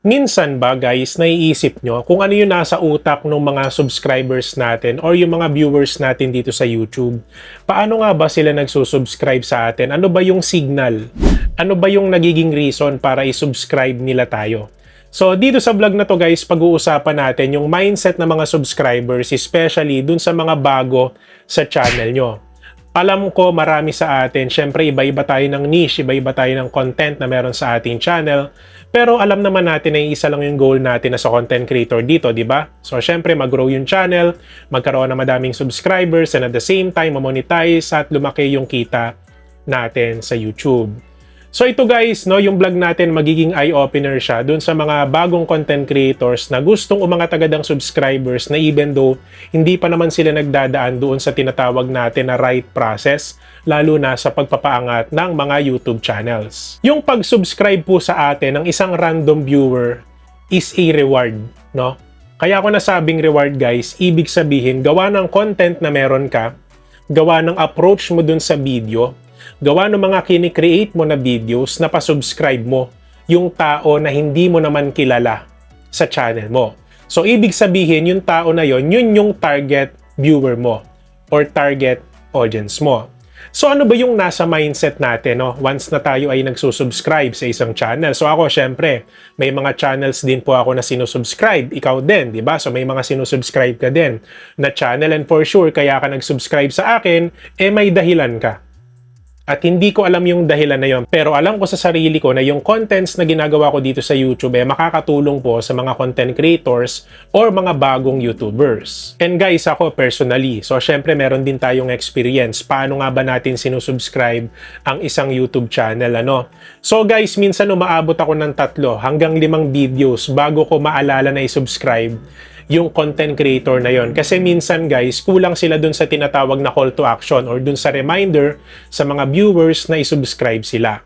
Minsan ba guys, naiisip nyo kung ano yung nasa utak ng mga subscribers natin or yung mga viewers natin dito sa YouTube? Paano nga ba sila nagsusubscribe sa atin? Ano ba yung signal? Ano ba yung nagiging reason para i-subscribe nila tayo? So dito sa vlog na to guys, pag-uusapan natin yung mindset ng mga subscribers, especially dun sa mga bago sa channel nyo. Alam ko marami sa atin, syempre iba-iba tayo ng niche, iba-iba tayo ng content na meron sa ating channel. Pero alam naman natin na isa lang yung goal natin as a content creator dito, di ba? So syempre mag-grow yung channel, magkaroon ng madaming subscribers, and at the same time ma-monetize at lumaki yung kita natin sa YouTube. So ito guys, no, yung vlog natin magiging eye-opener siya dun sa mga bagong content creators na gustong umangat agad ang subscribers na even though hindi pa naman sila nagdadaan doon sa tinatawag natin na right process, lalo na sa pagpapaangat ng mga YouTube channels. Yung pag-subscribe po sa atin ng isang random viewer is a reward, no? Kaya ako nasabing reward guys, ibig sabihin gawa ng content na meron ka, gawa ng approach mo dun sa video, gawa ng mga kini-create mo na videos na pa-subscribe mo yung tao na hindi mo naman kilala sa channel mo. So, ibig sabihin, yung tao na yon, yun yung target viewer mo or target audience mo. So, ano ba yung nasa mindset natin, no? Once na tayo ay nagsusubscribe sa isang channel. So, ako, syempre, may mga channels din po ako na sinusubscribe. Ikaw din, di ba? So, may mga sinusubscribe ka din na channel and for sure, kaya ka nagsubscribe sa akin, may dahilan ka. At hindi ko alam yung dahilan na yon. Pero alam ko sa sarili ko na yung contents na ginagawa ko dito sa YouTube makakatulong po sa mga content creators or mga bagong YouTubers. And guys, ako personally, so syempre meron din tayong experience. Paano nga ba natin sinusubscribe ang isang YouTube channel, ano? So guys, minsan umaabot ako ng 3 hanggang 5 videos bago ko maalala na i-subscribe yung content creator na yon. Kasi minsan guys, kulang sila dun sa tinatawag na call to action or dun sa reminder sa mga viewers na isubscribe sila.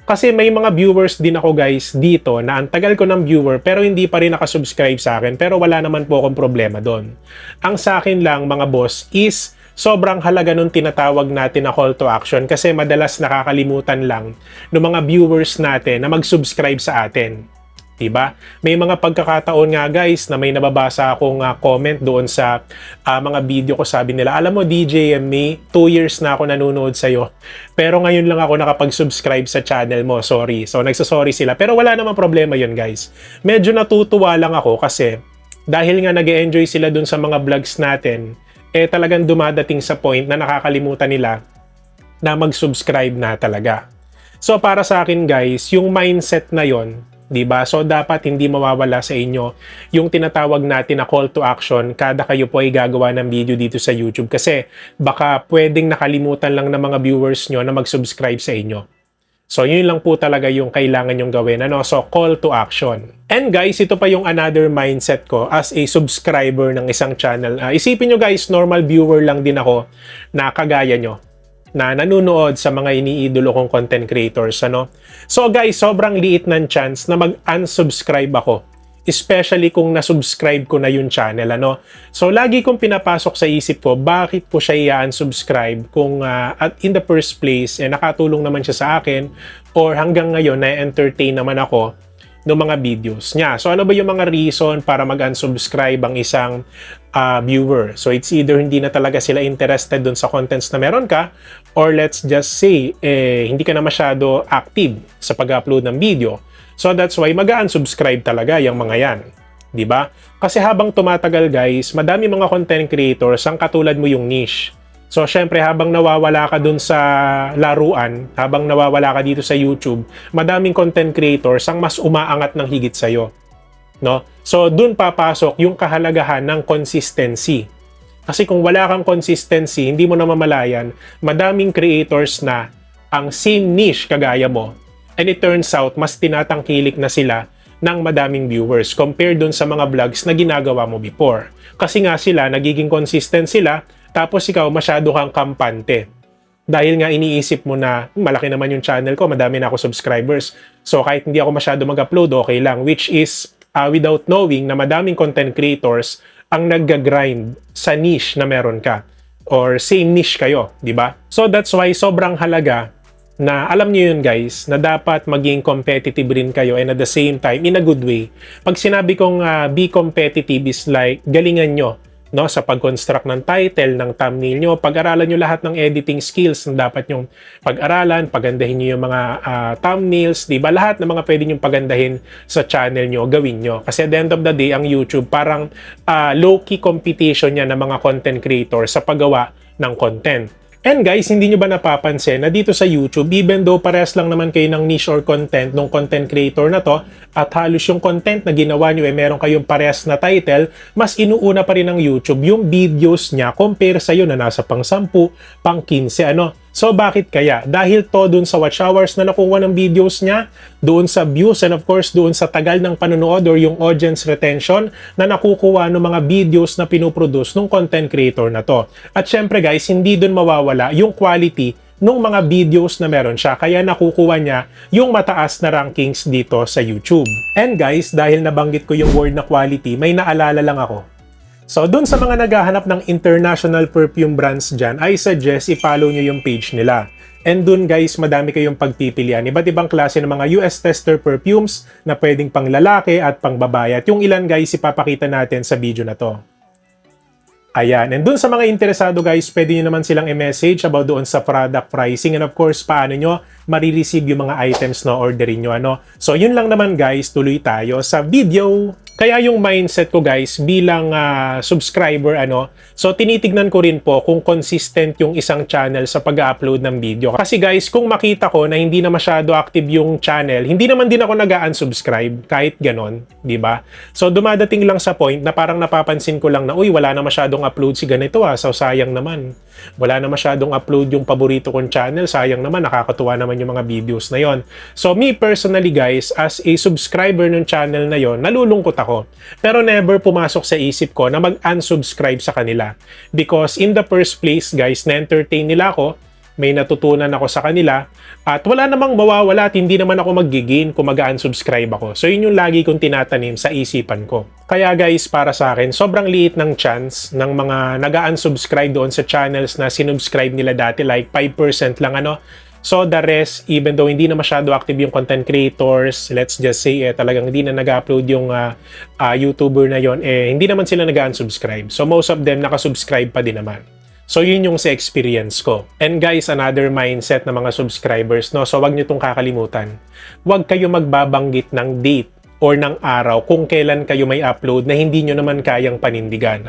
Kasi may mga viewers din ako guys dito na ang tagal ko ng viewer pero hindi pa rin nakasubscribe sa akin pero wala naman po akong problema doon. Ang sa akin lang mga boss is sobrang halaga nung tinatawag natin na call to action kasi madalas nakakalimutan lang ng mga viewers natin na mag-subscribe sa atin. Diba? May mga pagkakataon nga guys na may nababasa akong comment doon sa mga video ko, sabi nila, alam mo DJ ME, 2 years na ako nanonood sa'yo pero ngayon lang ako nakapag-subscribe sa channel mo, sorry. So nagsasorry sila pero wala namang problema yun guys. Medyo natutuwa lang ako kasi dahil nga nag-e-enjoy sila doon sa mga vlogs natin, talagang dumadating sa point na nakakalimutan nila na mag-subscribe na talaga. So para sa akin guys, yung mindset na yon, diba? So dapat hindi mawawala sa inyo yung tinatawag natin na call to action kada kayo po ay gagawa ng video dito sa YouTube kasi baka pwedeng nakalimutan lang ng mga viewers nyo na mag-subscribe sa inyo. So yun lang po talaga yung kailangan nyong gawin, ano? So call to action. And guys, ito pa yung another mindset ko as a subscriber ng isang channel. Isipin nyo guys, normal viewer lang din ako na kagaya nyo na nanonood sa mga iniidolo kong content creators, ano? So guys, sobrang liit ng chance na mag-unsubscribe ako. Especially kung nasubscribe ko na yung channel, ano? So lagi kong pinapasok sa isip ko, bakit ko siya i-unsubscribe kung in the first place, nakatulong naman siya sa akin or hanggang ngayon na-entertain naman ako ng mga videos niya. So ano ba yung mga reason para mag-unsubscribe ang isang viewer? So it's either hindi na talaga sila interested dun sa contents na meron ka or let's just say hindi ka na masyado active sa pag-upload ng video. So that's why mag-unsubscribe talaga yung mga yan. Diba? Kasi habang tumatagal guys, madami mga content creators ang katulad mo yung niche. So, syempre, habang nawawala ka dun sa laruan, habang nawawala ka dito sa YouTube, madaming content creators ang mas umaangat ng higit sa'yo. No? So, dun papasok yung kahalagahan ng consistency. Kasi kung wala kang consistency, hindi mo namamalayan, madaming creators na ang same niche kagaya mo. And it turns out, mas tinatangkilik na sila ng madaming viewers compared dun sa mga vlogs na ginagawa mo before. Kasi nga sila, nagiging consistent sila, tapos ikaw masyado kang kampante. Dahil nga iniisip mo na malaki naman yung channel ko, madami na ako subscribers. So kahit hindi ako masyado mag-upload, okay lang. Which is without knowing na madaming content creators ang nagga-grind sa niche na meron ka. Or same niche kayo, di ba? So that's why sobrang halaga na alam niyo yun guys, na dapat maging competitive rin kayo and at the same time, in a good way. Pag sinabi kong be competitive is like galingan nyo no, sa pag-construct ng title, ng thumbnail nyo, pag-aralan nyo lahat ng editing skills na dapat nyong pag-aralan, pagandahin nyo yung mga thumbnails, di ba? Lahat ng mga pwede nyong pagandahin sa channel nyo, gawin nyo. Kasi at the end of the day, ang YouTube parang low-key competition niya ng mga content creator sa paggawa ng content. And guys, hindi nyo ba napapansin na dito sa YouTube, even though parehas lang naman kayo ng niche or content ng content creator na to, at halos yung content na ginawa nyo meron kayong parehas na title, mas inuuna pa rin ng YouTube yung videos niya compare sa'yo na nasa pang 10, pang 15, ano? So bakit kaya? Dahil to dun sa watch hours na nakuha ng videos niya, doon sa views, and of course doon sa tagal ng panonood or yung audience retention na nakukuha ng mga videos na pinoproduce ng content creator na to. At syempre guys, hindi dun mawawala yung quality ng mga videos na meron siya, kaya nakukuha niya yung mataas na rankings dito sa YouTube. And guys, dahil nabanggit ko yung word na quality, may naalala lang ako. So, dun sa mga naghahanap ng international perfume brands dyan, I suggest i-follow nyo yung page nila. And dun guys, madami kayong pagpipilian. Iba't ibang klase ng mga US tester perfumes na pwedeng pang lalaki at pang babae. At yung ilan guys, ipapakita natin sa video na to. Ayan. And dun sa mga interesado guys, pwede nyo naman silang i-message about doon sa product pricing. And of course, paano nyo marireceive yung mga items na orderin nyo. Ano? So, yun lang naman guys. Tuloy tayo sa video. Kaya yung mindset ko guys bilang subscriber so tinitignan ko rin po kung consistent yung isang channel sa pag-upload ng video. Kasi guys, kung makita ko na hindi na masyado active yung channel, hindi naman din ako nag-unsubscribe kahit ganon, di ba? So dumadating lang sa point na parang napapansin ko lang na uy, wala na masyadong upload si ganito so sayang naman. Wala na masyadong upload yung paborito kong channel, sayang naman, nakakatuwa naman yung mga videos na yon. So me personally guys, as a subscriber ng channel na yon, nalulungkot ako. Pero never pumasok sa isip ko na mag-unsubscribe sa kanila. Because in the first place guys, na-entertain nila ako, may natutunan ako sa kanila, at wala namang mawawala at hindi naman ako mag-gain kung mag-unsubscribe ako. So yun yung lagi kong tinatanim sa isipan ko. Kaya guys, para sa akin, sobrang liit ng chance ng mga nag-unsubscribe doon sa channels na sinubscribe nila dati, like 5% lang So the rest, even though hindi na masyado active yung content creators, let's just say talagang hindi na nag-upload yung YouTuber na yon, hindi naman sila nag-unsubscribe. So most of them nakasubscribe pa din naman. So yun yung sa experience ko. And guys, another mindset ng mga subscribers, so wag niyo tong kakalimutan. Wag kayo magbabanggit ng date or ng araw kung kailan kayo may upload na hindi nyo naman kayang panindigan.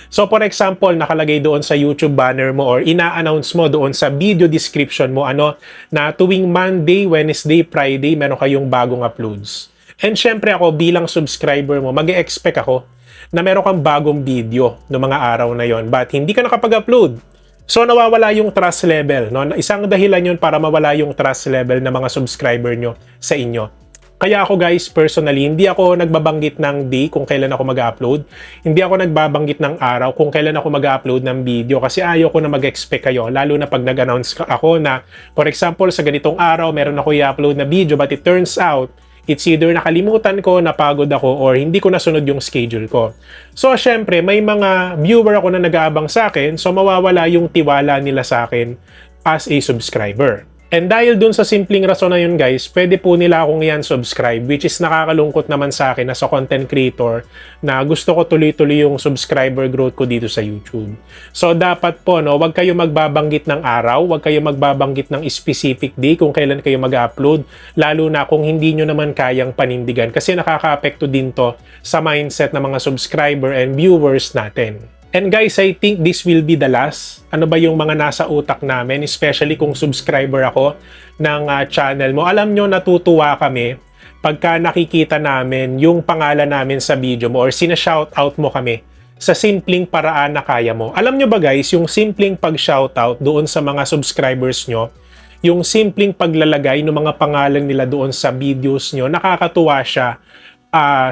So for example, nakalagay doon sa YouTube banner mo or ina-announce mo doon sa video description mo na tuwing Monday, Wednesday, Friday meron kayong bagong uploads. And syempre ako bilang subscriber mo, mag-e-expect ako na meron kang bagong video no mga araw na yon, but hindi ka nakapag-upload. So nawawala yung trust level. Isang dahilan yun para mawala yung trust level ng mga subscriber nyo sa inyo. Kaya ako guys, personally, hindi ako nagbabanggit ng day kung kailan ako mag-upload. Hindi ako nagbabanggit ng araw kung kailan ako mag-upload ng video kasi ayaw ko na mag-expect kayo. Lalo na pag nag-announce ako na, for example, sa ganitong araw, meron ako i-upload na video, but it turns out, it's either nakalimutan ko, napagod ako, or hindi ko nasunod yung schedule ko. So, syempre, may mga viewer ako na nag-aabang sa akin, so mawawala yung tiwala nila sa akin as a subscriber. And dahil dun sa simpleng rason na yun guys, pwede po nila akong i-unsubscribe, which is nakakalungkot naman sa akin as a content creator na gusto ko tuloy-tuloy yung subscriber growth ko dito sa YouTube. So dapat po, wag kayo magbabanggit ng araw, wag kayo magbabanggit ng specific day kung kailan kayo mag-upload, lalo na kung hindi nyo naman kayang panindigan kasi nakaka-apekto din to sa mindset ng mga subscriber and viewers natin. And guys, I think this will be the last. Ano ba yung mga nasa utak namin, especially kung subscriber ako ng channel mo. Alam nyo, natutuwa kami pagka nakikita namin yung pangalan namin sa video mo or sina-shoutout mo kami sa simpleng paraan na kaya mo. Alam nyo ba guys, yung simpleng pag-shoutout doon sa mga subscribers nyo, yung simpleng paglalagay ng mga pangalan nila doon sa videos nyo, nakakatuwa siya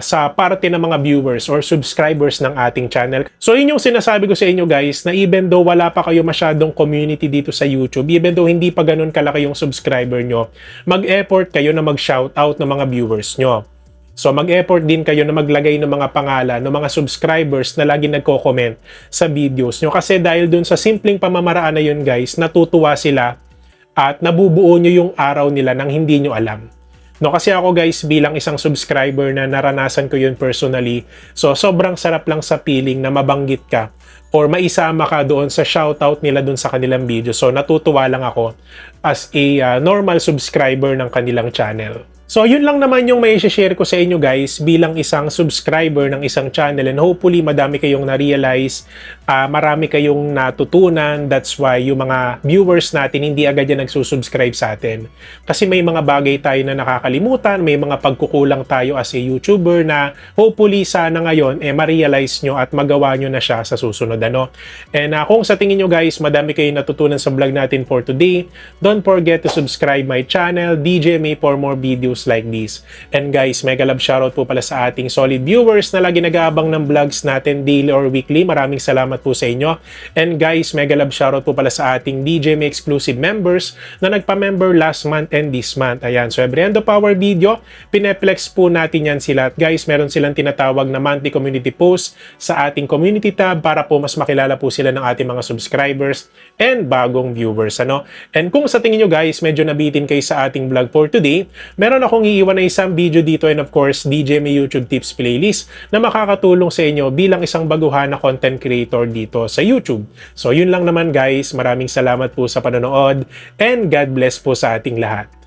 sa parte ng mga viewers or subscribers ng ating channel. So yun yung sinasabi ko sa inyo guys, na even though wala pa kayo masyadong community dito sa YouTube, even though hindi pa ganun kalaki yung subscriber nyo, mag-effort kayo na mag-shoutout ng mga viewers nyo. So mag-effort din kayo na maglagay ng mga pangalan ng mga subscribers na lagi nagko-comment sa videos nyo. Kasi dahil dun sa simpleng pamamaraan na yun guys, natutuwa sila at nabubuo nyo yung araw nila nang hindi nyo alam. No, kasi ako guys, bilang isang subscriber na naranasan ko yun personally, so sobrang sarap lang sa feeling na mabanggit ka or maisama ka doon sa shoutout nila doon sa kanilang video. So natutuwa lang ako as a normal subscriber ng kanilang channel. So yun lang naman yung may share ko sa inyo guys bilang isang subscriber ng isang channel, and hopefully madami kayong na-realize, marami kayong natutunan. That's why yung mga viewers natin hindi agad yan nagsusubscribe sa atin. Kasi may mga bagay tayo na nakakalimutan, may mga pagkukulang tayo as a YouTuber na hopefully sana ngayon ma-realize nyo at magawa nyo na siya sa susunod. And kung sa tingin nyo guys madami kayong natutunan sa vlog natin for today, don't forget to subscribe my channel, DJ May, for more videos like this. And guys, mega love shoutout po pala sa ating solid viewers na lagi nag-aabang ng vlogs natin daily or weekly. Maraming salamat po sa inyo. And guys, mega love shoutout po pala sa ating DJ May exclusive members na nagpa-member last month and this month. Ayan, so every end of our video, pineplex po natin yan sila. At guys, meron silang tinatawag na monthly community post sa ating community tab para po mas makilala po sila ng ating mga subscribers and bagong viewers. And kung sa tingin nyo guys, medyo nabitin kayo sa ating vlog for today, meron akong iiwan na isang video dito, and of course, DJ May YouTube Tips playlist na makakatulong sa inyo bilang isang baguhan na content creator dito sa YouTube. So yun lang naman guys, maraming salamat po sa panonood and God bless po sa ating lahat.